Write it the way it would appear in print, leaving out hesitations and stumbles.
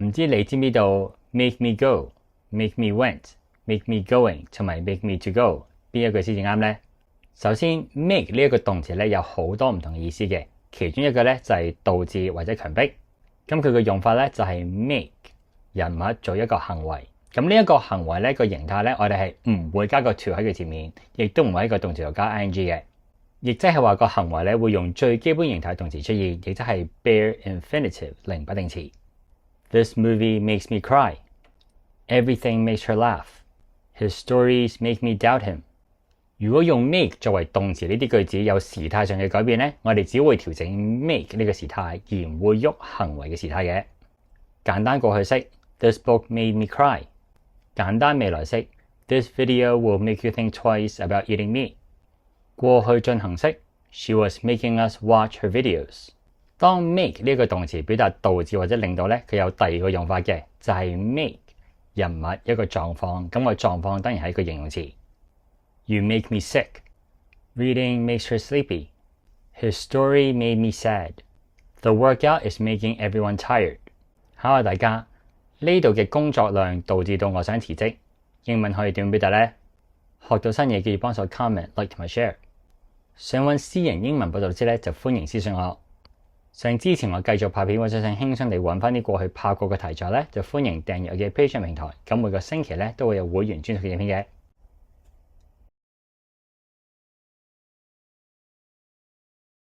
唔知你知唔知道 make me go、make me went、make me going 同埋 make me to go 邊一句先至啱呢？首先 make 呢一個動詞咧有好多唔同嘅意思嘅，其中一個咧就係導致或者強迫。咁佢嘅用法咧就係 make 人物做一個行為。咁呢一個行為咧個形態咧，我哋係唔會加個 to 喺佢前面，亦都唔會喺個動詞度加 ing 嘅。亦即係話個行為咧會用最基本形態動詞出現，亦即係 bare infinitive 零不定詞。This movie makes me cry. Everything makes her laugh. His stories make me doubt him. 如果用 make 作為動詞呢啲句子有時態上嘅改變咧，我哋只會調整 make 呢個時態，而唔會喐行為嘅時態嘅。簡單過去式 This book made me cry. 簡單未來式 This video will make you think twice about eating meat. 過去進行式 She was making us watch her videos. 當 make 呢個動詞表達導致或者令到咧，佢有第二個用法嘅，就係 make 人物一個狀況，咁個狀況當然係一個形容詞。You make me sick. Reading makes her sleepy. His story made me sad. The workout is making everyone tired. 考下大家，呢度嘅工作量導致到我想辭職。英文可以點表達呢？學到新嘢記住幫手 comment、like 同埋 share。想揾私人英文報導師咧，就歡迎私信我。想支持我繼續拍片或者想輕鬆地揾翻啲過去拍過嘅題材咧，就歡迎訂閱我嘅 Patreon 平台。咁每個星期咧都會有會員專屬嘅影片嘅。